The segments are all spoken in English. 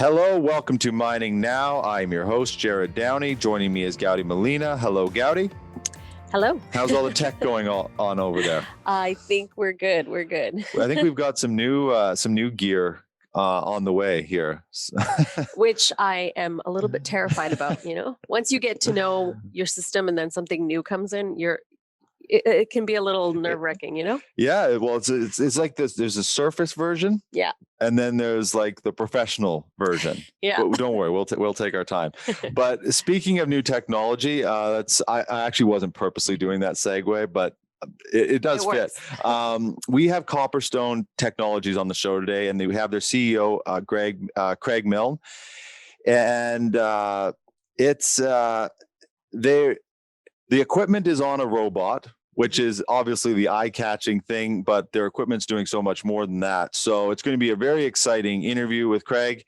Hello, welcome to Mining Now. I'm your host, Jared Downey. Joining me is Gowdy Molina. Hello, Gowdy. Hello. How's all the tech going on over there? I think we're good. We're good. I think we've got some new gear on the way here. Which I am a little bit terrified about, Once you get to know your system and then something new comes in, it can be a little nerve-wracking, Yeah, well, it's like this. There's a surface version. Yeah. And then there's like the professional version. Yeah. But don't worry, we'll take our time. But speaking of new technology, I actually wasn't purposely doing that segue, but it does fit. We have Copperstone Technologies on the show today, and we have their CEO, Craig Milne, and the equipment is on a robot, which is obviously the eye-catching thing, but their equipment's doing so much more than that. So it's going to be a very exciting interview with Craig.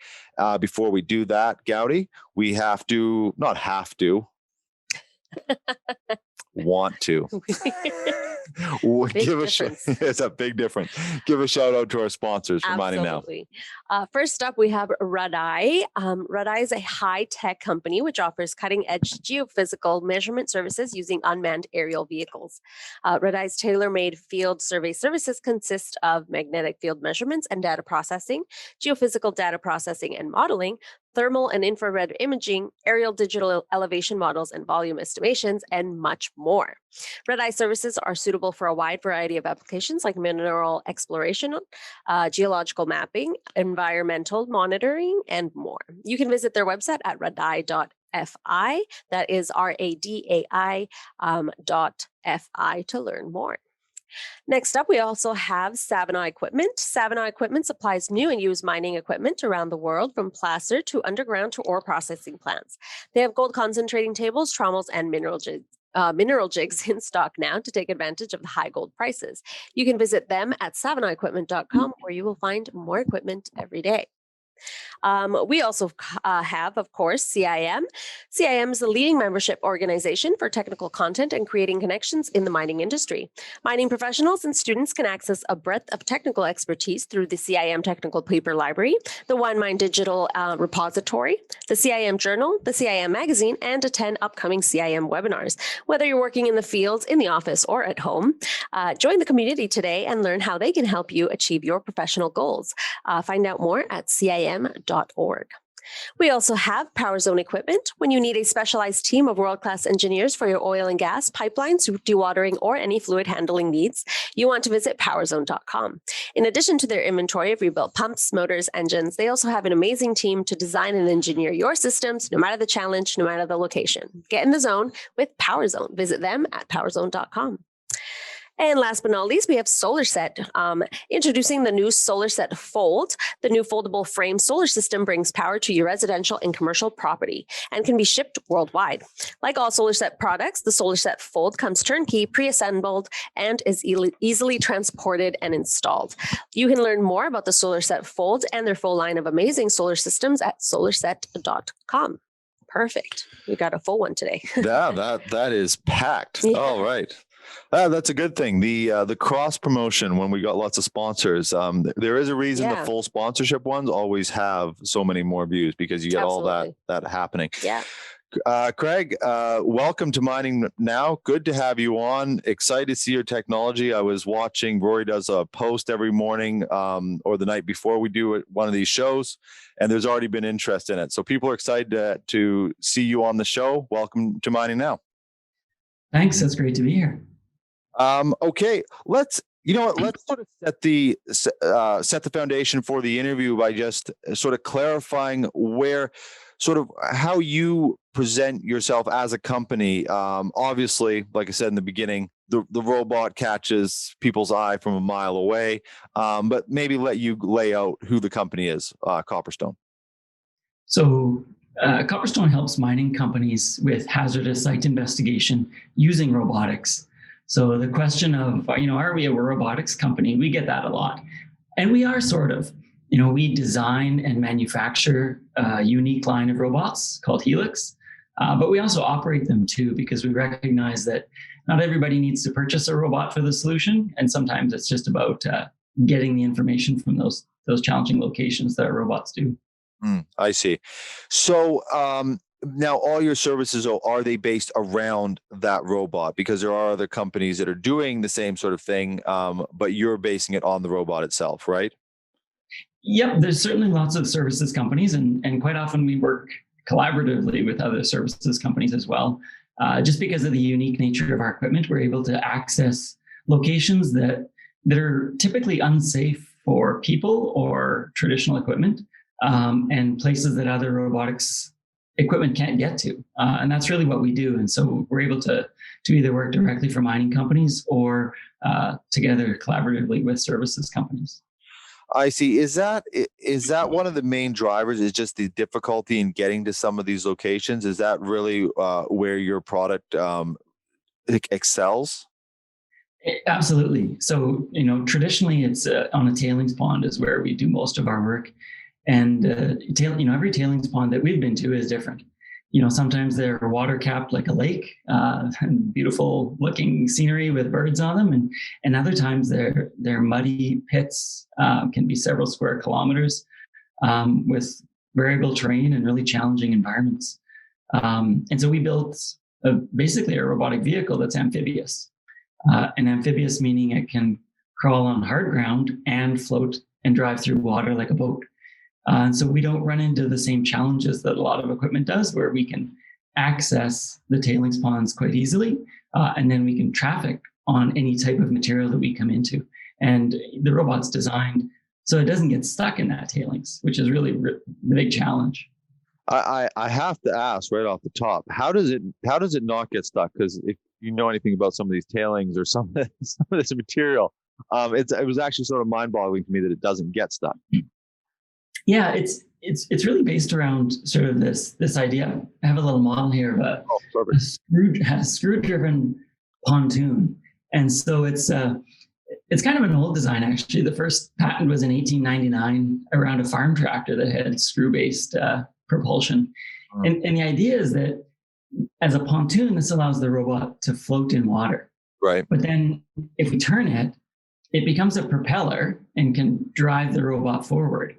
Before we do that, Gowdy, we want to. It's a big difference. Give a shout out to our sponsors for Mining Now. First up, we have Radai. Radai is a high-tech company which offers cutting-edge geophysical measurement services using unmanned aerial vehicles. Radai's tailor-made field survey services consist of magnetic field measurements and data processing, geophysical data processing and modeling, thermal and infrared imaging, aerial digital elevation models and volume estimations, and much more. Radai services are suitable for a wide variety of applications like mineral exploration, geological mapping, environmental monitoring, and more. You can visit their website at radai.fi. That is RADAI .fi to learn more. Next up, we also have Savannah Equipment. Savannah Equipment supplies new and used mining equipment around the world, from placer to underground to ore processing plants. They have gold concentrating tables, trommels, and mineral jigs in stock now to take advantage of the high gold prices. You can visit them at savannahEquipment.com, where you will find more equipment every day. We also have, of course, CIM. CIM is the leading membership organization for technical content and creating connections in the mining industry. Mining professionals and students can access a breadth of technical expertise through the CIM Technical Paper Library, the OneMine Digital Repository, the CIM Journal, the CIM Magazine, and attend upcoming CIM webinars. Whether you're working in the field, in the office, or at home, join the community today and learn how they can help you achieve your professional goals. Find out more at CIM.org. We also have PowerZone Equipment. When you need a specialized team of world-class engineers for your oil and gas, pipelines, dewatering, or any fluid handling needs, you want to visit PowerZone.com. In addition to their inventory of rebuilt pumps, motors, engines, they also have an amazing team to design and engineer your systems, no matter the challenge, no matter the location. Get in the zone with PowerZone. Visit them at PowerZone.com. And last but not least, we have SolarSet. Introducing the new SolarSet Fold. The new foldable frame solar system brings power to your residential and commercial property and can be shipped worldwide. Like all SolarSet products, the SolarSet Fold comes turnkey, pre-assembled, and is easily transported and installed. You can learn more about the SolarSet Fold and their full line of amazing solar systems at solarset.com. Perfect. We got a full one today. Yeah, that is packed. Yeah. All right. That's a good thing. The cross promotion, when we got lots of sponsors, there is a reason the full sponsorship ones always have so many more views, because you get all that happening. Yeah. Craig, welcome to Mining Now. Good to have you on. Excited to see your technology. I was watching, Rory does a post every morning or the night before we do one of these shows, and there's already been interest in it. So people are excited to see you on the show. Welcome to Mining Now. Thanks. That's great to be here. Okay, let's sort of set the foundation for the interview by just sort of clarifying how you present yourself as a company. Obviously, like I said in the beginning, the robot catches people's eye from a mile away, but maybe let you lay out who the company is, Copperstone. So Copperstone helps mining companies with hazardous site investigation using robotics. So the question of, are we a robotics company? We get that a lot. And we are sort of. We design and manufacture a unique line of robots called Helix, but we also operate them too, because we recognize that not everybody needs to purchase a robot for the solution. And sometimes it's just about getting the information from those challenging locations that our robots do. I see. So now all your services, are they based around that robot? Because there are other companies that are doing the same sort of thing, but you're basing it on the robot itself, right? Yep, there's certainly lots of services companies, and quite often we work collaboratively with other services companies as well. Just because of the unique nature of our equipment, we're able to access locations that are typically unsafe for people or traditional equipment, and places that other robotics equipment can't get to. And that's really what we do. And so we're able to either work directly for mining companies or together collaboratively with services companies. I see. Is that one of the main drivers? Is just the difficulty in getting to some of these locations? Is that really where your product excels? Absolutely. So, traditionally it's on a tailings pond is where we do most of our work. And, every tailings pond that we've been to is different. Sometimes they're water capped like a lake, and beautiful looking scenery with birds on them. And other times they're muddy pits, can be several square kilometers, with variable terrain and really challenging environments. And so we built basically a robotic vehicle that's amphibious. And amphibious meaning it can crawl on hard ground and float and drive through water like a boat. And so we don't run into the same challenges that a lot of equipment does, where we can access the tailings ponds quite easily, and then we can traffic on any type of material that we come into. And the robot's designed so it doesn't get stuck in that tailings, which is really the big challenge. I have to ask right off the top, how does it not get stuck? Because if you know anything about some of these tailings or some of this material, it was actually sort of mind-boggling to me that it doesn't get stuck. Yeah, it's really based around sort of this idea. I have a little model here of a screw-driven pontoon, and so it's kind of an old design actually. The first patent was in 1899 around a farm tractor that had screw-based propulsion, and the idea is that as a pontoon, this allows the robot to float in water. Right. But then if we turn it, it becomes a propeller and can drive the robot forward.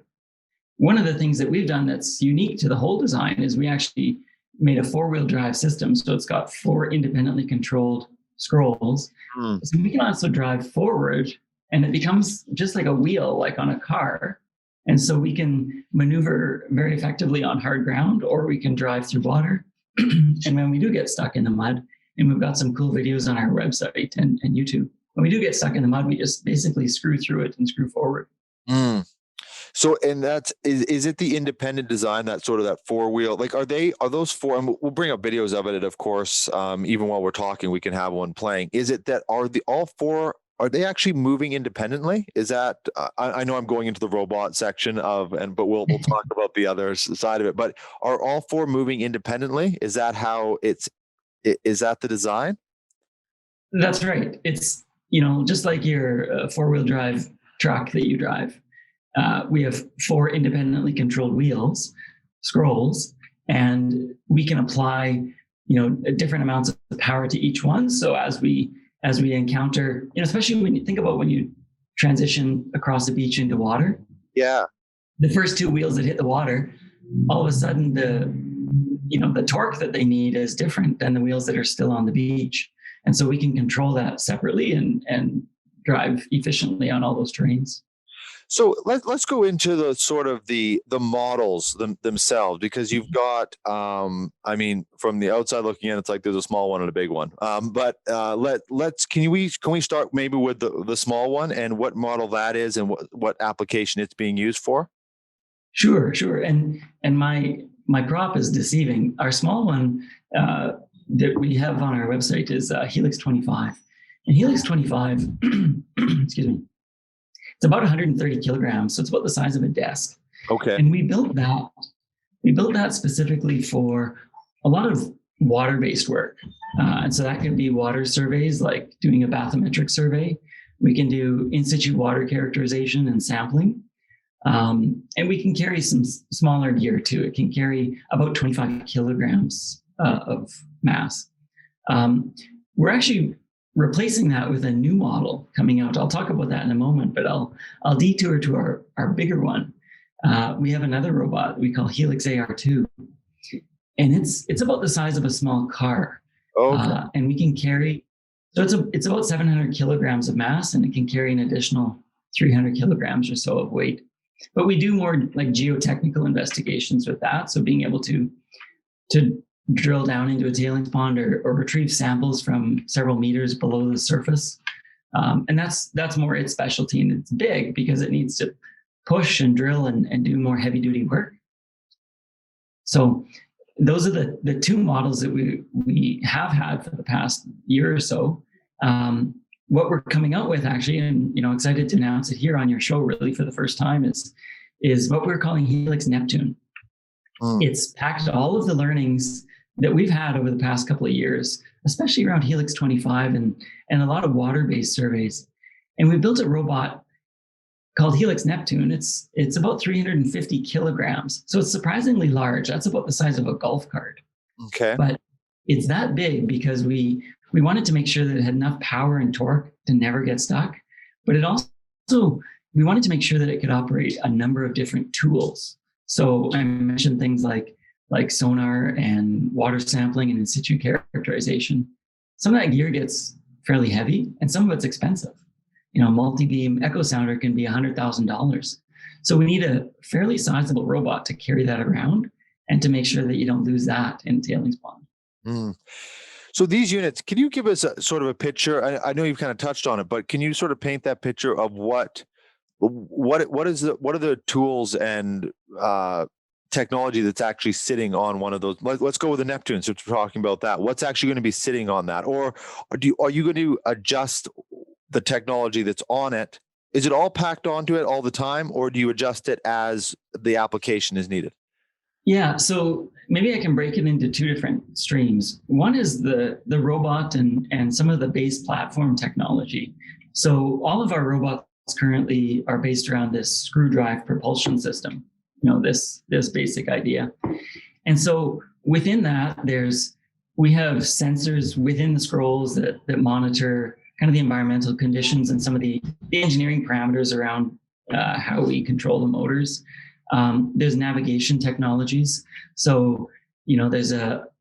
One of the things that we've done that's unique to the whole design is we actually made a 4-wheel drive system. So it's got 4 independently controlled scrolls. So we can also drive forward, and it becomes just like a wheel, like on a car. And so we can maneuver very effectively on hard ground, or we can drive through water. And when we do get stuck in the mud, and we've got some cool videos on our website and YouTube, when we do get stuck in the mud, we just basically screw through it and screw forward. So, and is it the independent design, that sort of that 4-wheel, like, are those 4, and we'll bring up videos of it, of course, even while we're talking, we can have one playing. Is it that all 4, are they actually moving independently? Is that, I know I'm going into the robot section but we'll talk about the other side of it, but are all 4 moving independently? Is that how is that the design? That's right. It's, just like your 4-wheel drive truck that you drive. We have 4 independently controlled wheels, scrolls, and we can apply, different amounts of power to each one. So as we encounter, especially when you think about when you transition across the beach into water, yeah, the first 2 wheels that hit the water, all of a sudden the torque that they need is different than the wheels that are still on the beach, and so we can control that separately and drive efficiently on all those terrains. So let's go into the sort of the models themselves, because you've got, I mean, from the outside looking in, it's like there's a small one and a big one. But can we start maybe with the small one and what model that is and what application it's being used for? Sure. And my prop is deceiving. Our small one that we have on our website is Helix 25, and Helix 25, excuse me. It's about 130 kilograms, so it's about the size of a desk. Okay. And we built that specifically for a lot of water-based work. And so that can be water surveys, like doing a bathymetric survey. We can do in situ water characterization and sampling. And we can carry some smaller gear too. It can carry about 25 kilograms of mass. We're actually replacing that with a new model coming out. I'll talk about that in a moment, but I'll detour to our bigger one. we have another robot we call HELIX AR2, and it's about the size of a small car. Okay. And we can carry, so it's about 700 kilograms of mass, and it can carry an additional 300 kilograms or so of weight. But we do more like geotechnical investigations with that. So being able to drill down into a tailings pond or retrieve samples from several meters below the surface. And that's more its specialty. And it's big because it needs to push and drill and do more heavy duty work. So those are the two models that we have had for the past year or so. What we're coming out with actually, and excited to announce it here on your show really for the first time, is what we're calling Helix Neptune. It's packed all of the learnings that we've had over the past couple of years, especially around Helix 25 and a lot of water-based surveys. And we built a robot called Helix Neptune. It's about 350 kilograms. So it's surprisingly large. That's about the size of a golf cart. Okay. But it's that big because we wanted to make sure that it had enough power and torque to never get stuck. But it also, we wanted to make sure that it could operate a number of different tools. So I mentioned things like sonar and water sampling and in situ characterization. Some of that gear gets fairly heavy and some of it's expensive. Multi-beam echo sounder can be $100,000. So we need a fairly sizable robot to carry that around and to make sure that you don't lose that in tailings pond. So these units, can you give us a sort of a picture? I know you've kind of touched on it, but can you sort of paint that picture of what are the tools and technology that's actually sitting on one of those? Let's go with the Neptune, since we're talking about that. What's actually going to be sitting on that, or are you going to adjust the technology that's on it? Is it all packed onto it all the time, or do you adjust it as the application is needed? Yeah, so maybe I can break it into two different streams. One is the robot and some of the base platform technology. So all of our robots currently are based around this screw drive propulsion system, this basic idea. And so within that, we have sensors within the scrolls that monitor kind of the environmental conditions and some of the engineering parameters around how we control the motors. There's navigation technologies. So, there's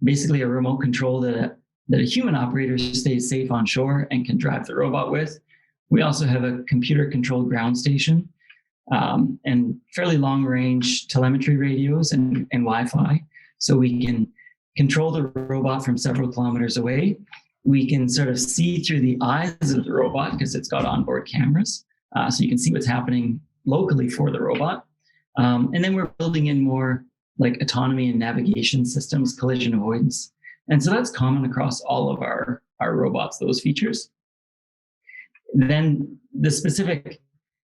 basically a remote control that a human operator stays safe on shore and can drive the robot with. We also have a computer controlled ground station and fairly long range telemetry radios and Wi-Fi. So we can control the robot from several kilometers away. We can sort of see through the eyes of the robot because it's got onboard cameras. So you can see what's happening locally for the robot. And then we're building in more like autonomy and navigation systems, collision avoidance. And so that's common across all of our robots, those features. Then the specific,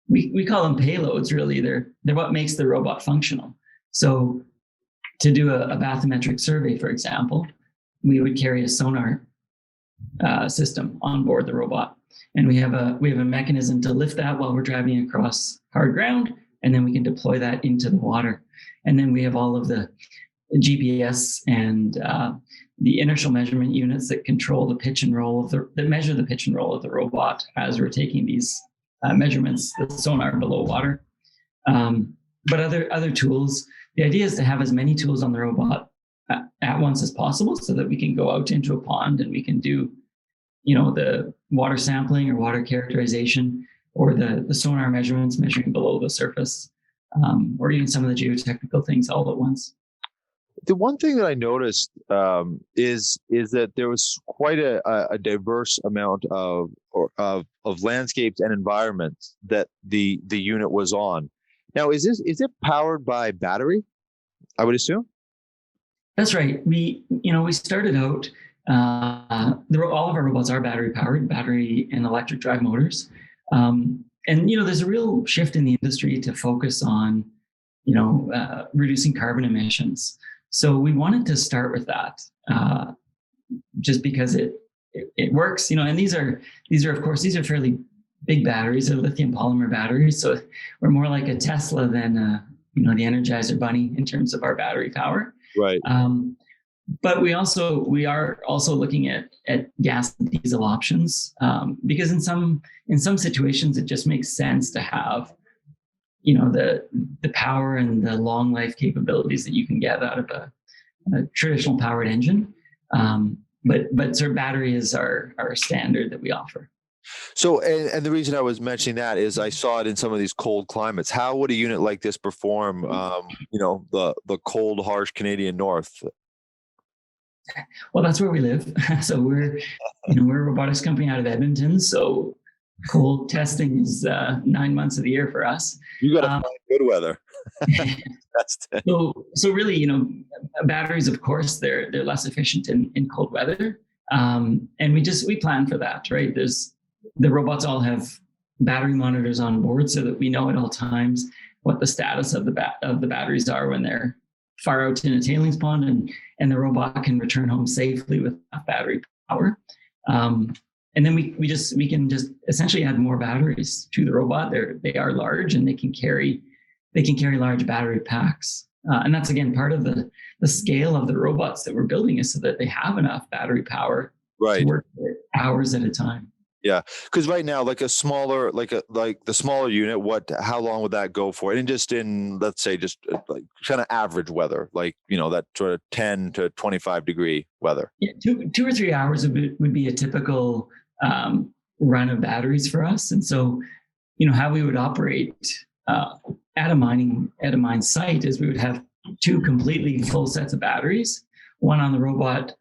we call them payloads, really. They're what makes the robot functional. So to do a bathymetric survey, for example, we would carry a sonar system on board the robot. And we have a mechanism to lift that while we're driving across hard ground. And then we can deploy that into the water. And then we have all of the GPS and the inertial measurement units that control the pitch and roll that measure the pitch and roll of the robot as we're taking these measurements, the sonar below water. But other tools, the idea is to have as many tools on the robot at once as possible so that we can go out into a pond and we can do, the water sampling or water characterization, or the sonar measurements measuring below the surface, or even some of the geotechnical things all at once. The one thing that I noticed is that there was quite a diverse amount of landscapes and environments that the unit was on. Now, is it powered by battery? I would assume. That's right. We started out. All of our robots are battery powered, battery and electric drive motors. And there's a real shift in the industry to focus on, reducing carbon emissions. So we wanted to start with that, just because it works, and these are of course, these are fairly big batteries. They're lithium polymer batteries. So we're more like a Tesla than, the Energizer Bunny in terms of our battery power. Right. But we are also looking at gas and diesel options, because in some situations it just makes sense to have the power and the long life capabilities that you can get out of a traditional powered engine. But sort of battery is our standard that we offer. So, and the reason I was mentioning that is I saw it in some of these cold climates. How would a unit like this perform, the cold, harsh Canadian North? Well, that's where we live. So we're a robotics company out of Edmonton. So cold testing is 9 months of the year for us. You got to find good weather. So really, batteries, of course, they're less efficient in cold weather. And we plan for that, right? The robots all have battery monitors on board so that we know at all times what the status of the batteries are when they're far out in a tailings pond, and the robot can return home safely with enough battery power. And then we can just essentially add more batteries to the robot. They are large, and they can carry large battery packs. And that's, again, part of the scale of the robots that we're building, is so that they have enough battery power to work for hours at a time. Yeah, because right now, like the smaller unit, how long would that go for? And just in, let's say, just like kind of average weather, like that sort of 10 to 25 degree weather. Yeah, 2 or 3 hours would be a typical run of batteries for us. And so, how we would operate at a mine site is we would have 2 completely full sets of batteries, one on the robot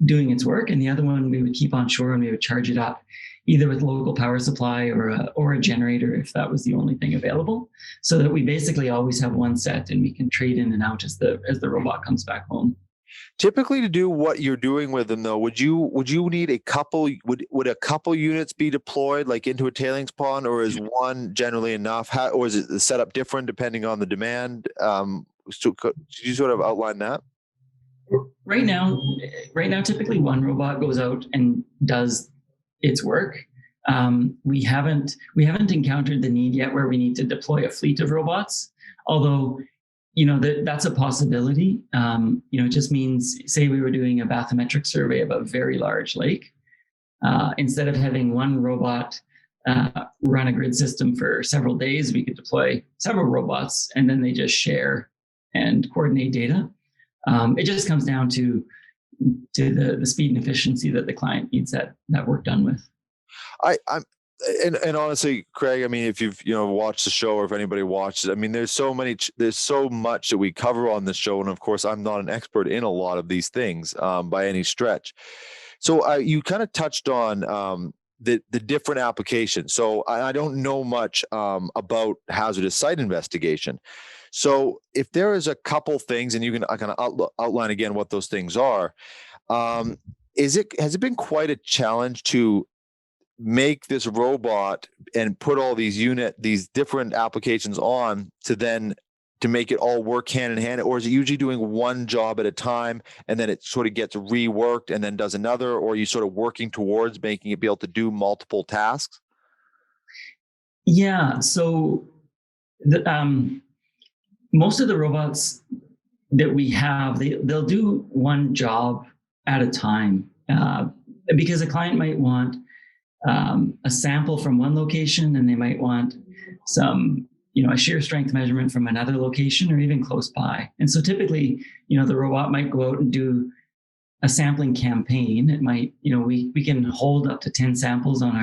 doing its work, and the other one we would keep on shore, and we would charge it up either with local power supply or a generator, if that was the only thing available, so that we basically always have one set, and we can trade in and out as the robot comes back home. Typically, to do what you're doing with them, though, would you need a couple? Would a couple units be deployed, like into a tailings pond, or is one generally enough? Or is it the setup different depending on the demand? So could you sort of outline that? Right now, typically one robot goes out and does its work. We haven't encountered the need yet where we need to deploy a fleet of robots, although that's a possibility. It just means, say we were doing a bathymetric survey of a very large lake, instead of having one robot run a grid system for several days, we could deploy several robots, and then they just share and coordinate data. It just comes down to the speed and efficiency that the client needs that work done with. And honestly, Craig, I mean, if you've watched the show, or if anybody watches, I mean, there's so much that we cover on this show, and of course, I'm not an expert in a lot of these things by any stretch. So you kind of touched on the different applications. So I don't know much about hazardous site investigation. So if there is a couple things, and you can kind of outline again what those things are, has it been quite a challenge to make this robot and put all these different applications on to make it all work hand in hand? Or is it usually doing one job at a time, and then it sort of gets reworked and then does another? Or are you sort of working towards making it be able to do multiple tasks? Yeah. So most of the robots that we have, they'll do one job at a time, because a client might want a sample from one location, and they might want some, a shear strength measurement from another location, or even close by. And so typically, the robot might go out and do a sampling campaign. It might, we can hold up to 10 samples on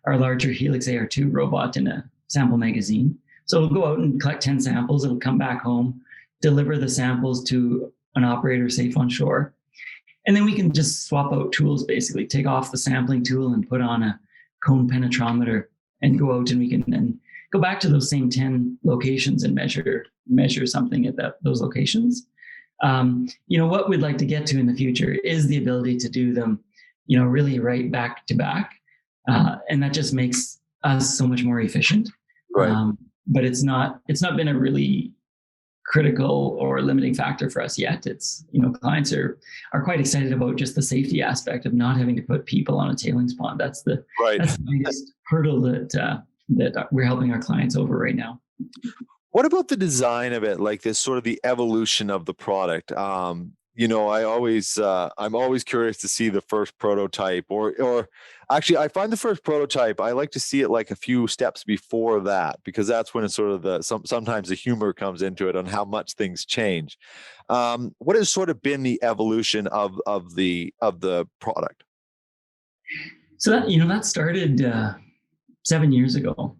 our larger HELIX AR2 robot in a sample magazine. So it'll go out and collect 10 samples. It'll come back home, deliver the samples to an operator safe on shore. And then we can just swap out tools, basically take off the sampling tool and put on a cone penetrometer, and go out, and we can then go back to those same 10 locations and measure something at those locations. What we'd like to get to in the future is the ability to do them, really right back to back. And that just makes us so much more efficient. Right. But it's not been a really critical or limiting factor for us yet. It's, clients are quite excited about just the safety aspect of not having to put people on a tailings pond. That's the biggest hurdle that we're helping our clients over right now. What about the design of it, like this sort of the evolution of the product? I'm always curious to see the first prototype, or actually, I find the first prototype, I like to see it like a few steps before that, because that's when it's sort of sometimes the humor comes into it on how much things change. What has sort of been the evolution of the product? So that started 7 years ago.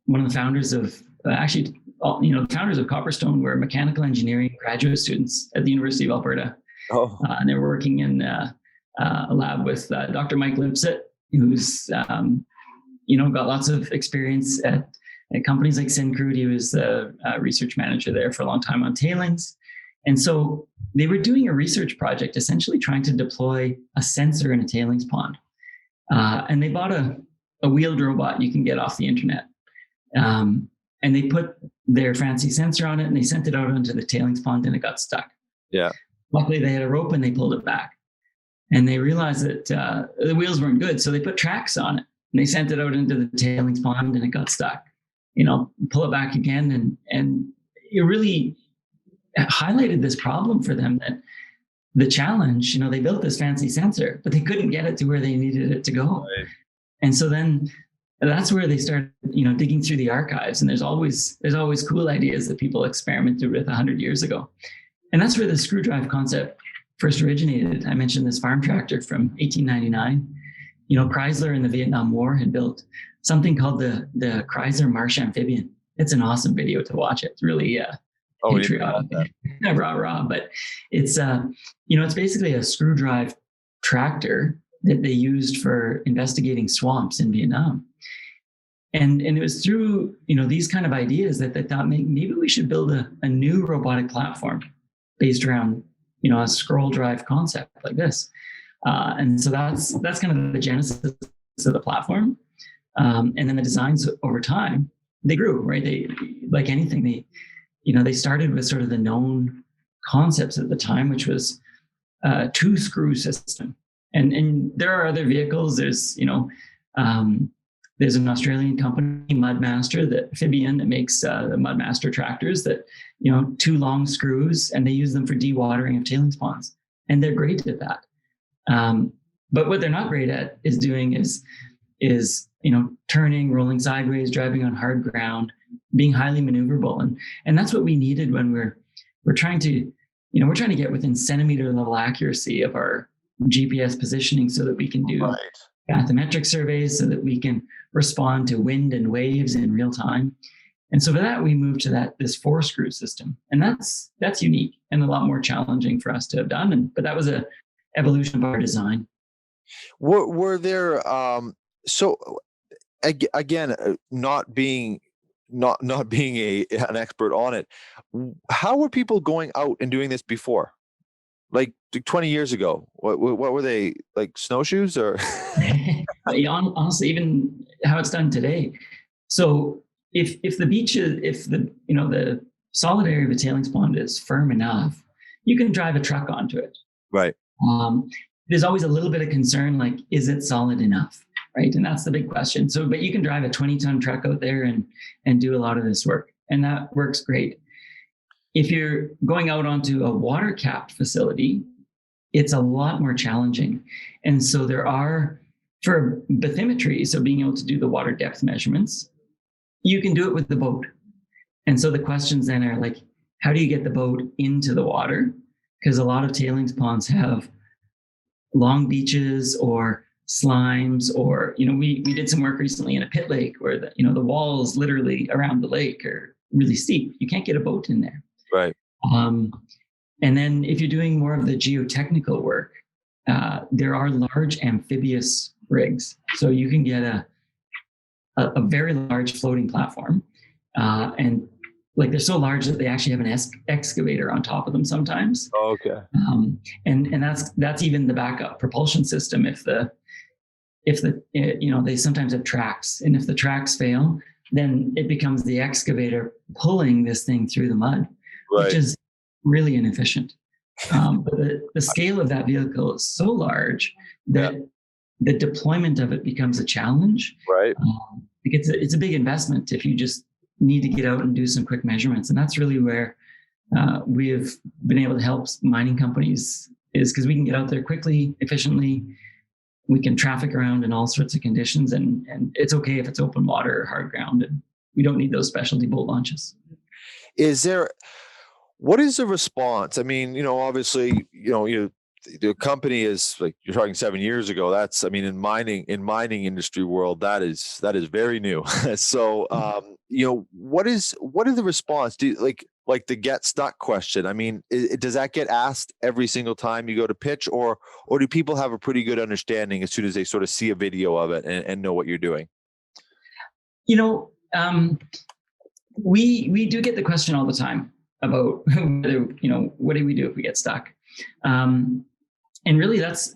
One of the founders of the founders of Copperstone were mechanical engineering graduate students at the University of Alberta. And they were working in a lab with Dr. Mike Lipset, who's got lots of experience at companies like Syncrude. He was the research manager there for a long time on tailings. And so they were doing a research project, essentially trying to deploy a sensor in a tailings pond. And they bought a wheeled robot you can get off the internet. And they put their fancy sensor on it and they sent it out into the tailings pond, and it got stuck. Yeah. Luckily, they had a rope and they pulled it back. And they realized that the wheels weren't good, so they put tracks on it and they sent it out into the tailings pond, and it got stuck. Pull it back again, and it really highlighted this problem for them, that the challenge, they built this fancy sensor, but they couldn't get it to where they needed it to go. Right. And so then that's where they started, digging through the archives. And there's always cool ideas that people experimented with 100 years ago. And that's where the screw drive concept first originated. I mentioned this farm tractor from 1899. Chrysler in the Vietnam War had built something called the Chrysler Marsh Amphibian. It's an awesome video to watch. It's really patriotic, rah, but it's it's basically a screw drive tractor that they used for investigating swamps in Vietnam. And it was through these kind of ideas that they thought maybe we should build a new robotic platform based around a scroll drive concept like this. And so that's kind of the genesis of the platform. And then the designs over time, they grew, right? They, like anything, they started with sort of the known concepts at the time, which was a 2-screw system. And there are other vehicles. There's an Australian company, Mudmaster, that makes the Mudmaster tractors that, 2 long screws, and they use them for dewatering of tailings ponds. And they're great at that. But what they're not great at is turning, rolling sideways, driving on hard ground, being highly maneuverable. And that's what we needed when we're trying to get within centimeter level accuracy of our GPS positioning, so that we can do bathymetric surveys, so that we can respond to wind and waves in real time. And so for that, we moved to this 4-screw system. And that's unique and a lot more challenging for us to have done. But that was an evolution of our design. Were there, so again, not being an expert on it, how were people going out and doing this before? Like 20 years ago, what were they, like snowshoes or? Honestly, even how it's done today. So if the beach is, the solid area of a tailings pond is firm enough, you can drive a truck onto it. Right. There's always a little bit of concern, like, is it solid enough? Right. And that's the big question. So, but you can drive a 20-ton truck out there and do a lot of this work, and that works great. If you're going out onto a water-capped facility, it's a lot more challenging. And so there are, for bathymetry, so being able to do the water depth measurements, you can do it with the boat. And so the questions then are like, how do you get the boat into the water? Because a lot of tailings ponds have long beaches or slimes, or, we did some work recently in a pit lake where the walls literally around the lake are really steep. You can't get a boat in there. Right. And then if you're doing more of the geotechnical work, there are large amphibious rigs. So you can get a very large floating platform. And like, they're so large that they actually have an excavator on top of them sometimes. Oh, okay. And that's even the backup propulsion system. If they sometimes have tracks, and if the tracks fail, then it becomes the excavator pulling this thing through the mud. Right. Which is really inefficient. But the scale of that vehicle is so large that the deployment of it becomes a challenge. Right. It's a big investment if you just need to get out and do some quick measurements. And that's really where we've been able to help mining companies is because we can get out there quickly, efficiently. We can traffic around in all sorts of conditions, and it's okay if it's open water or hard ground, and we don't need those specialty boat launches. What is the response? I mean, obviously, the company is, like, you're talking 7 years ago. That's, I mean, in mining industry world, that is very new. So, what is the response? Do you, like the get stuck question? I mean, does that get asked every single time you go to pitch, or do people have a pretty good understanding as soon as they sort of see a video of it and know what you're doing? We do get the question all the time about whether, what do we do if we get stuck? And really that's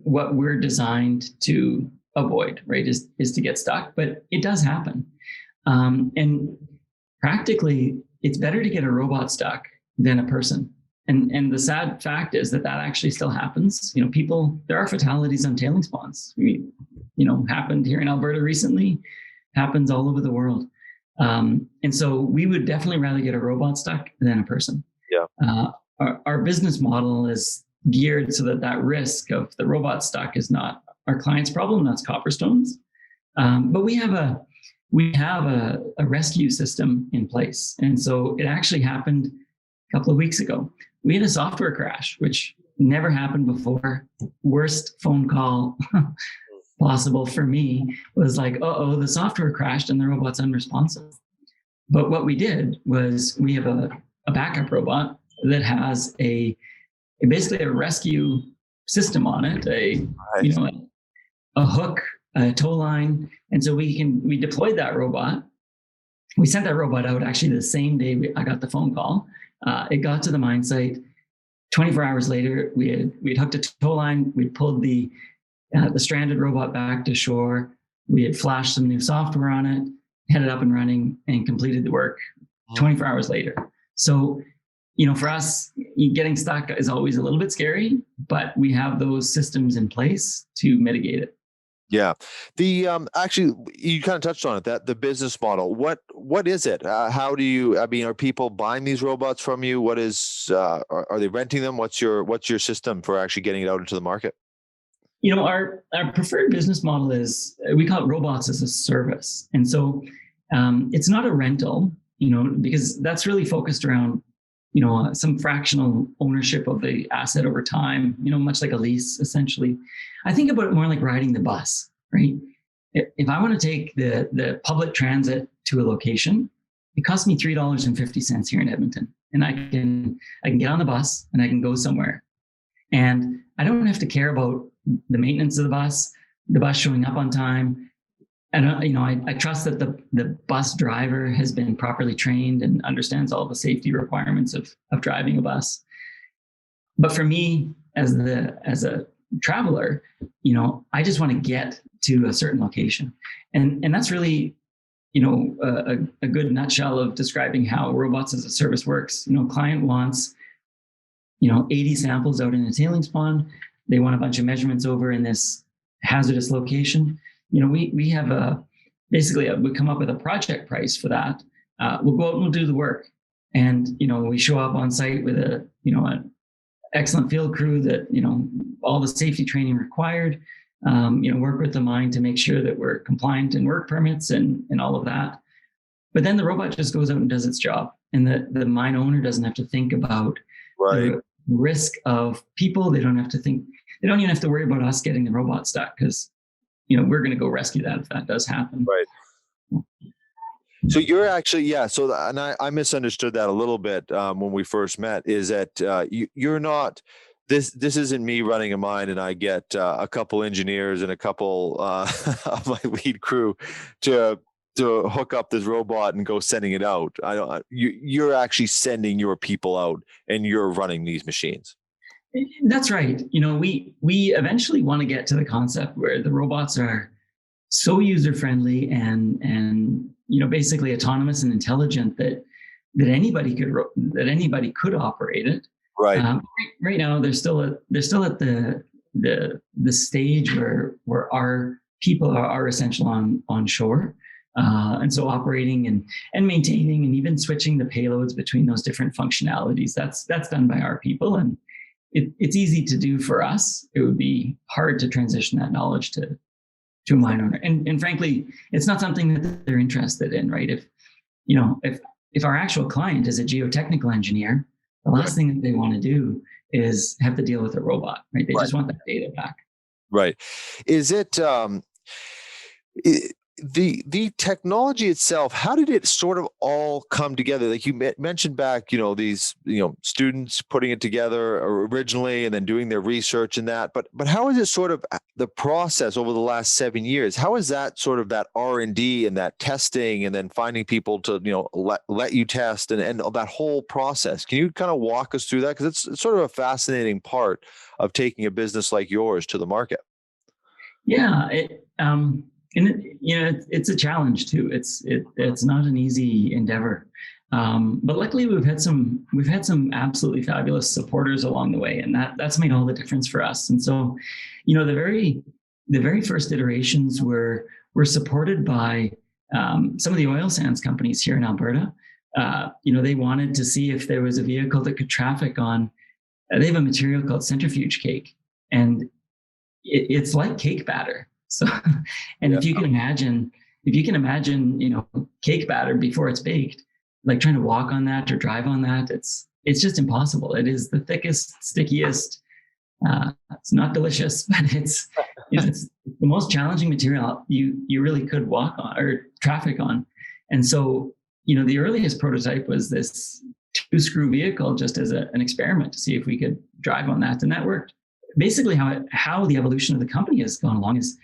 what we're designed to avoid, right? Is to get stuck, but it does happen. And practically it's better to get a robot stuck than a person. And the sad fact is that actually still happens. There are fatalities on tailings ponds. Happened here in Alberta recently, happens all over the world. And so we would definitely rather get a robot stuck than a person. Yeah. Our business model is geared so that risk of the robot stuck is not our client's problem. That's Copperstone's. But we have a rescue system in place. And so it actually happened a couple of weeks ago. We had a software crash, which never happened before. Worst phone call possible for me was like, the software crashed and the robot's unresponsive. But what we did was we have a backup robot that has basically a rescue system on it, a hook, a tow line. And so we deployed that robot. We sent that robot out actually the same day I got the phone call. It got to the mine site. 24 hours later, we'd hooked a tow line. We pulled the stranded robot back to shore. We had flashed some new software on it, had it up and running, and completed the work 24 hours later. So, for us, getting stuck is always a little bit scary, but we have those systems in place to mitigate it. Yeah. The actually, you kind of touched on it, that the business model. What is it? How do you? I mean, are people buying these robots from you? What is? Are they renting them? What's your system for actually getting it out into the market? Our preferred business model is, we call it robots as a service, and so it's not a rental. Because that's really focused around some fractional ownership of the asset over time, much like a lease, essentially. I think about it more like riding the bus, right? If I want to take the public transit to a location, it costs me $3.50 here in Edmonton. And I can get on the bus and I can go somewhere. And I don't have to care about the maintenance of the bus showing up on time. And I trust that the bus driver has been properly trained and understands all the safety requirements of driving a bus. But for me, as a traveler, I just want to get to a certain location, and that's really a good nutshell of describing how robots as a service works. Client wants 80 samples out in a tailings pond. They want a bunch of measurements over in this hazardous location. We have we come up with a project price for that. We'll go out and we'll do the work. And, we show up on site with an excellent field crew that, all the safety training required, work with the mine to make sure that we're compliant in work permits and all of that. But then the robot just goes out and does its job. And the mine owner doesn't have to think about the risk of people. They don't even have to worry about us getting the robot stuck, because we're going to go rescue that if that does happen. Right. So you're actually, so, and I misunderstood that a little bit when we first met, is that you're not, this isn't me running a mine and I get a couple engineers and a couple of my lead crew to hook up this robot and go sending it out. You're actually sending your people out and you're running these machines. That's right. We eventually want to get to the concept where the robots are so user friendly and basically autonomous and intelligent that anybody could operate it. Right. Right now, they're still at the stage where our people are essential on shore. And so operating and maintaining and even switching the payloads between those different functionalities, that's done by our people. And it's easy to do for us. It would be hard to transition that knowledge to a mine owner. And frankly, it's not something that they're interested in, right? If our actual client is a geotechnical engineer, the last thing that they want to do is have to deal with a robot, right? They just want that data back. Right. Is it the technology itself? How did it sort of all come together? Like you mentioned back, these students putting it together originally and then doing their research in that. But how is it sort of the process over the last 7 years? How is that sort of that R&D and that testing and then finding people to let you test and that whole process? Can you kind of walk us through that? Because it's sort of a fascinating part of taking a business like yours to the market. Yeah. It's a challenge too. It's not an easy endeavor, but luckily we've had some absolutely fabulous supporters along the way, and that's made all the difference for us. And so, the very first iterations were supported by some of the oil sands companies here in Alberta. They wanted to see if there was a vehicle that could traffic on. They have a material called centrifuge cake, and it's like cake batter. So, and if you can imagine, cake batter before it's baked, like trying to walk on that or drive on that, it's just impossible. It is the thickest, stickiest. It's not delicious, but it's the most challenging material you really could walk on or traffic on. And so, the earliest prototype was this 2-screw vehicle just as an experiment to see if we could drive on that, and that worked. Basically, how the evolution of the company has gone along is,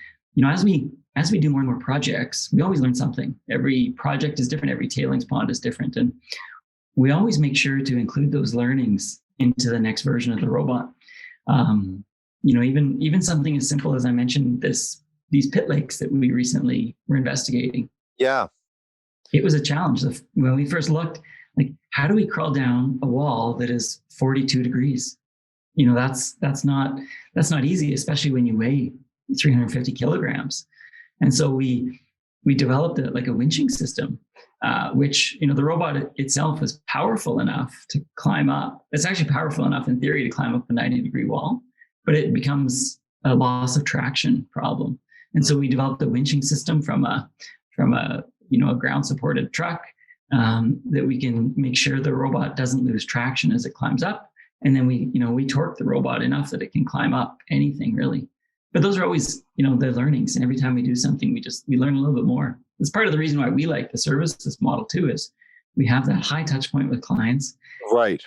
as we do more and more projects, we always learn something. Every project is different. Every tailings pond is different. And we always make sure to include those learnings into the next version of the robot. Even something as simple as I mentioned, these pit lakes that we recently were investigating. Yeah. It was a challenge. When we first looked, like, how do we crawl down a wall that is 42 degrees? That's not easy, especially when you weigh 350 kilograms. And so we developed a winching system, which, the robot itself was powerful enough to climb up. It's actually powerful enough in theory to climb up a 90-degree wall, but it becomes a loss of traction problem. And so we developed a winching system from a ground supported truck that we can make sure the robot doesn't lose traction as it climbs up. And then we torque the robot enough that it can climb up anything really. But those are always, the learnings. And every time we do something, we learn a little bit more. It's part of the reason why we like the services model too, is we have that high touch point with clients. Right.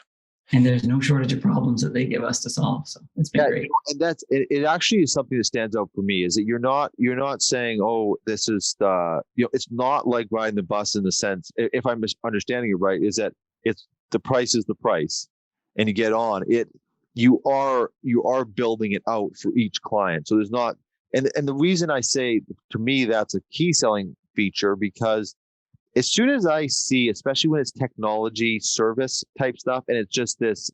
And there's no shortage of problems that they give us to solve. So it's been great. And that's it actually is something that stands out for me, is that you're not saying, oh, this is it's not like riding the bus in the sense, if I'm understanding it right, is that it's the price is the price and you get on it. You are building it out for each client. So there's not, and the reason I say, to me, that's a key selling feature, because as soon as I see, especially when it's technology service type stuff, and it's just this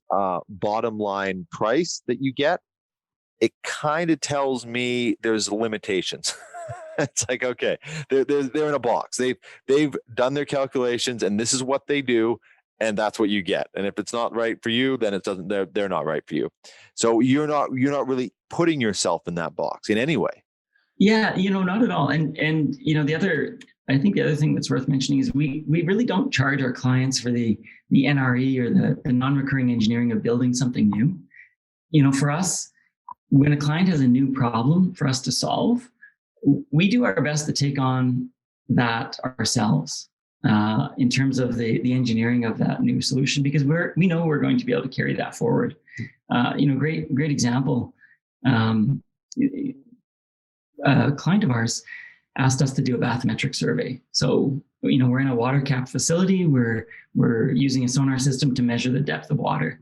bottom line price that you get, it kind of tells me there's limitations. It's like, okay, they're in a box. They've done their calculations, and this is what they do. And that's what you get. And if it's not right for you, then they're not right for you. So you're not really putting yourself in that box in any way. Yeah, not at all. And I think the other thing that's worth mentioning is we really don't charge our clients for the NRE or the non-recurring engineering of building something new. For us, when a client has a new problem for us to solve, we do our best to take on that ourselves. In terms of the engineering of that new solution, because we know we're going to be able to carry that forward. Great example. A client of ours asked us to do a bathymetric survey. So, we're in a water cap facility. We're using a sonar system to measure the depth of water.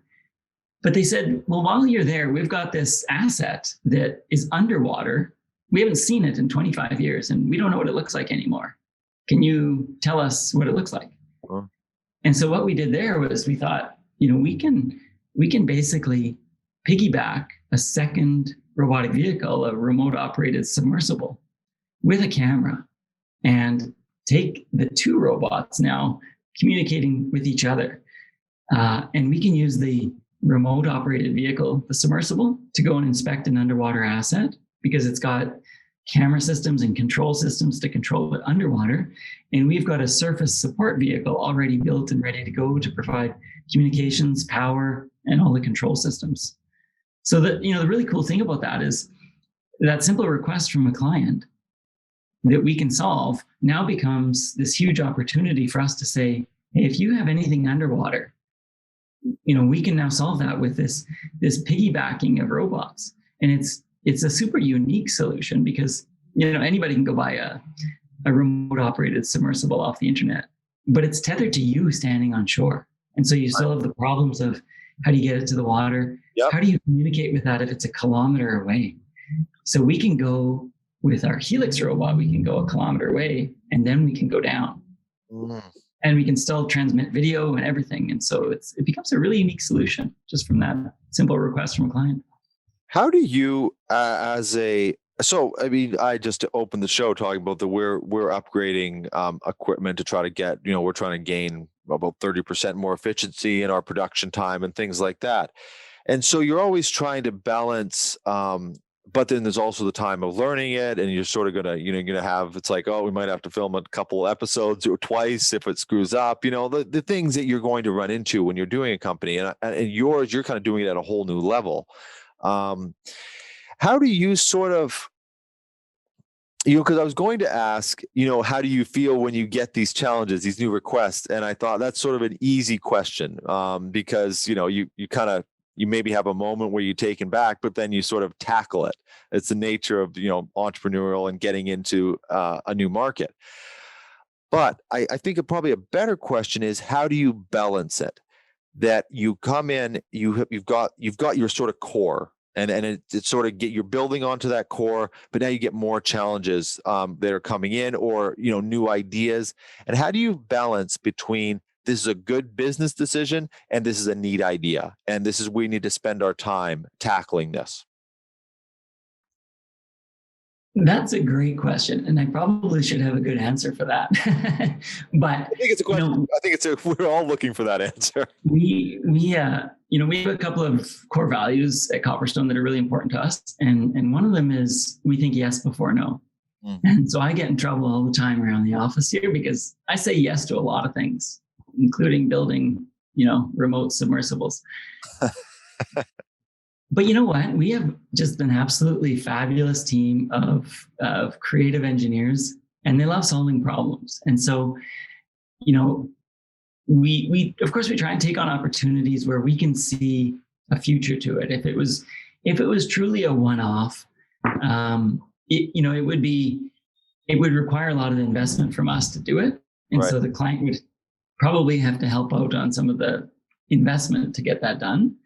But they said, well, while you're there, we've got this asset that is underwater. We haven't seen it in 25 years, and we don't know what it looks like anymore. Can you tell us what it looks like? Sure. And so what we did there was we thought, we can basically piggyback a second robotic vehicle, a remote operated submersible, with a camera. And take the two robots now communicating with each other. And we can use the remote operated vehicle, the submersible, to go and inspect an underwater asset because it's got camera systems and control systems to control it underwater. And we've got a surface support vehicle already built and ready to go to provide communications, power, and all the control systems. So the really cool thing about that is that simple request from a client that we can solve now becomes this huge opportunity for us to say, hey, if you have anything underwater, we can now solve that with this piggybacking of robots. And it's a super unique solution because, anybody can go buy a remote operated submersible off the internet, but it's tethered to you standing on shore. And so you still have the problems of how do you get it to the water? Yep. How do you communicate with that if it's a kilometer away? So we can go with our Helix robot, we can go a kilometer away and then we can go down. And we can still transmit video and everything. And so it becomes a really unique solution just from that simple request from a client. How do you, I just opened the show talking about that we're upgrading equipment to try to get, we're trying to gain about 30% more efficiency in our production time and things like that. And so you're always trying to balance, but then there's also the time of learning it, and you're sort of gonna have, it's like, oh, we might have to film a couple episodes or twice if it screws up, the things that you're going to run into when you're doing a company, and you're kind of doing it at a whole new level. How do you sort of, because I was going to ask, how do you feel when you get these challenges, these new requests? And I thought that's sort of an easy question, because, you maybe have a moment where you're taken back, but then you sort of tackle it. It's the nature of, entrepreneurial and getting into a new market. But I think probably a better question is, how do you balance it? That you come in, you've got your sort of core, and it's sort of you're building onto that core, but now you get more challenges that are coming in, or new ideas. And how do you balance between this is a good business decision and this is a neat idea, and we need to spend our time tackling this? That's a great question, and I probably should have a good answer for that. But I think it's a question. I think we're all looking for that answer. We have a couple of core values at Copperstone that are really important to us, and one of them is we think yes before no. And so I get in trouble all the time around the office here because I say yes to a lot of things, including building, remote submersibles. But you know what? We have just an absolutely fabulous team of creative engineers, and they love solving problems. And so, we of course we try and take on opportunities where we can see a future to it. If it was truly a one-off, it would require a lot of investment from us to do it. And so the client would probably have to help out on some of the investment to get that done.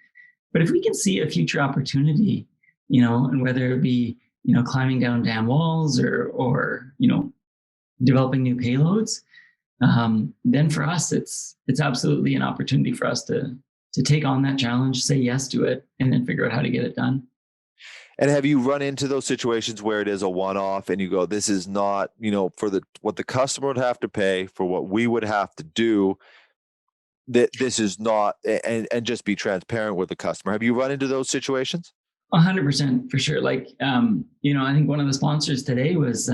But if we can see a future opportunity, and whether it be, climbing down dam walls or developing new payloads, then for us, it's absolutely an opportunity for us to take on that challenge, say yes to it, and then figure out how to get it done. And have you run into those situations where it is a one-off and you go, this is not, for what the customer would have to pay for what we would have to do, that this is not, and just be transparent with the customer? Have you run into those situations? 100% for sure. Like, I think one of the sponsors today was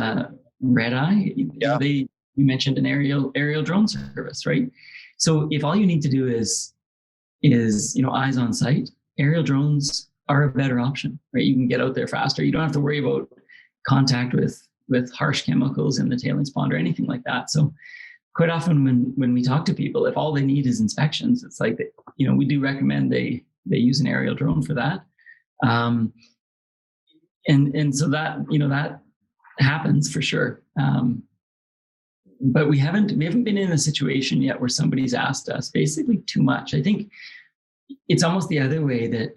Red Eye. Yeah. You mentioned an aerial drone service, right? So if all you need to do is eyes on sight, aerial drones are a better option, right? You can get out there faster. You don't have to worry about contact with harsh chemicals in the tailings pond or anything like that. So quite often when we talk to people, if all they need is inspections, it's like, we do recommend they use an aerial drone for that. And so that, that happens for sure. But we haven't been in a situation yet where somebody's asked us basically too much. I think it's almost the other way, that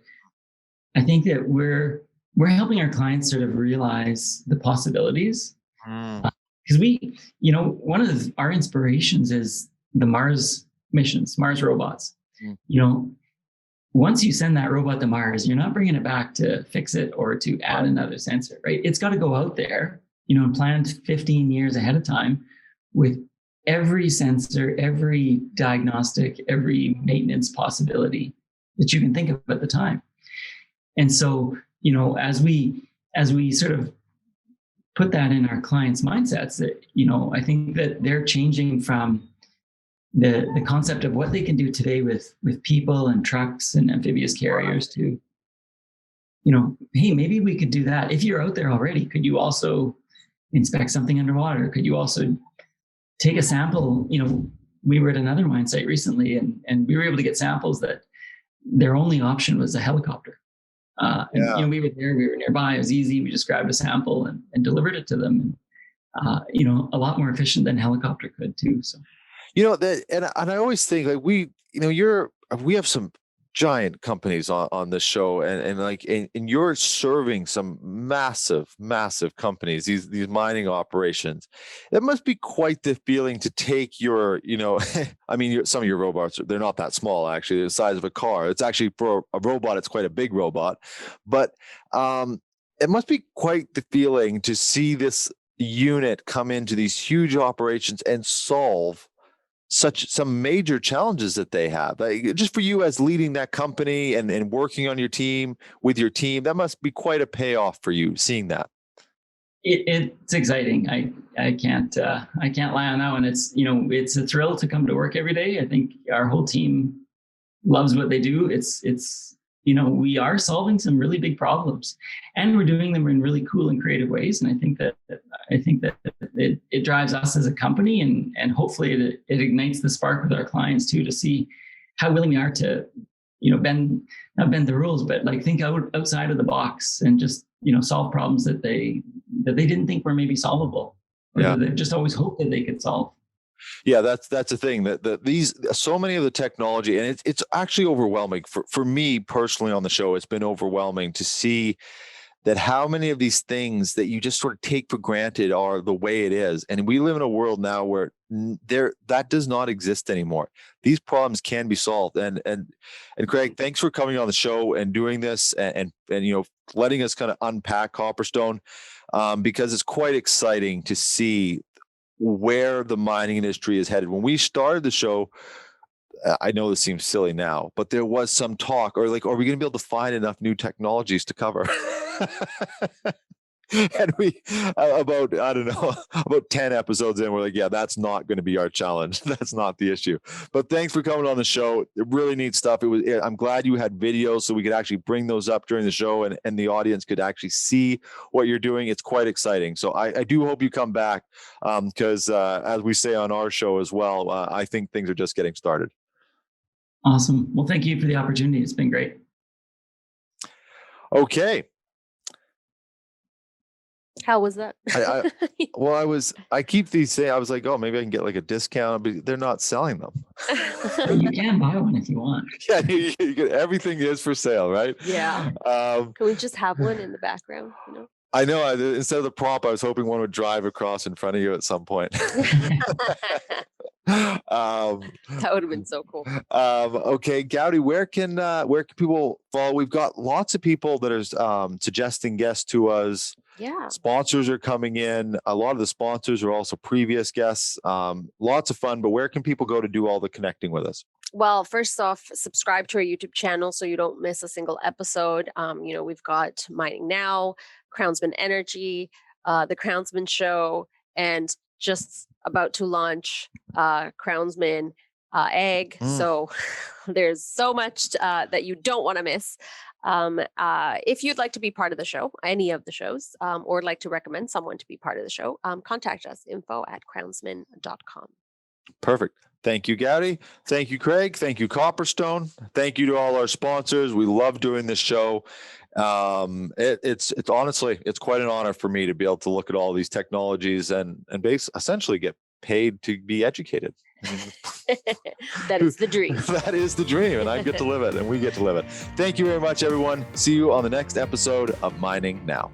I think that we're helping our clients sort of realize the possibilities. Because one of our inspirations is the Mars missions, Mars robots. Once you send that robot to Mars, you're not bringing it back to fix it or to add another sensor, right? It's got to go out there, and planned 15 years ahead of time with every sensor, every diagnostic, every maintenance possibility that you can think of at the time. And so, as we sort of put that in our clients' mindsets, that, I think that they're changing from the concept of what they can do today with people and trucks and amphibious carriers to, hey, maybe we could do that. If you're out there already, could you also inspect something underwater? Could you also take a sample? We were at another mine site recently, and we were able to get samples that their only option was a helicopter. And we were there, we were nearby, it was easy. We just grabbed a sample and delivered it to them. A lot more efficient than helicopter could too. So, and I always think like we have some giant companies on this show, and you're serving some massive companies, these mining operations. It must be quite the feeling to take your, I mean, some of your robots, they're not that small, actually. They're the size of a car. It's actually, for a robot, it's quite a big robot, but it must be quite the feeling to see this unit come into these huge operations and solve some major challenges that they have. Just for you as leading that company and working on your team with your team, that must be quite a payoff for you seeing that. It's exciting. I can't lie on that one. It's a thrill to come to work every day. I think our whole team loves what they do. It's we are solving some really big problems, and we're doing them in really cool and creative ways. And I think that it drives us as a company, and hopefully it ignites the spark with our clients too, to see how willing we are to, not bend the rules, but like think outside of the box and just, solve problems that they didn't think were maybe solvable, or that they just always hoped that they could solve. Yeah, that's the thing, that these, so many of the technology, and it's actually overwhelming for me personally on the show. It's been overwhelming to see that how many of these things that you just sort of take for granted are the way it is. And we live in a world now where that does not exist anymore. These problems can be solved. And Craig, thanks for coming on the show and doing this and letting us kind of unpack Copperstone, because it's quite exciting to see where the mining industry is headed. When we started the show, I know this seems silly now, but there was some talk, or like, are we going to be able to find enough new technologies to cover? And we, about 10 episodes in, we're like, yeah, that's not going to be our challenge. That's not the issue. But thanks for coming on the show. It really neat stuff. I'm glad you had videos so we could actually bring those up during the show, and the audience could actually see what you're doing. It's quite exciting. So I do hope you come back, because as we say on our show as well, I think things are just getting started. Awesome. Well, thank you for the opportunity. It's been great. Okay. How was that? I keep these saying, I was like, oh, maybe I can get like a discount, but they're not selling them. You can buy one if you want. Yeah, you get, everything is for sale, right? Yeah. Can we just have one in the background? I know. Instead of the prop, I was hoping one would drive across in front of you at some point. That would have been so cool. Okay, Gowdy, where can people follow? We've got lots of people that are suggesting guests to us. Yeah. Sponsors are coming in. A lot of the sponsors are also previous guests. Lots of fun, but where can people go to do all the connecting with us? Well, first off, subscribe to our YouTube channel so you don't miss a single episode. We've got Mining Now, Crownsman Energy, The Crownsman Show, and just about to launch Crownsman Egg. So there's so much that you don't want to miss. If you'd like to be part of the show, any of the shows, or like to recommend someone to be part of the show, contact us, info@crownsman.com. Perfect. Thank you, Gowdy. Thank you, Craig. Thank you, Copperstone. Thank you to all our sponsors. We love doing this show. It's honestly, it's quite an honor for me to be able to look at all these technologies and essentially get paid to be educated. That is the dream. That is the dream, and I get to live it, and we get to live it. Thank you very much, everyone. See you on the next episode of Mining Now.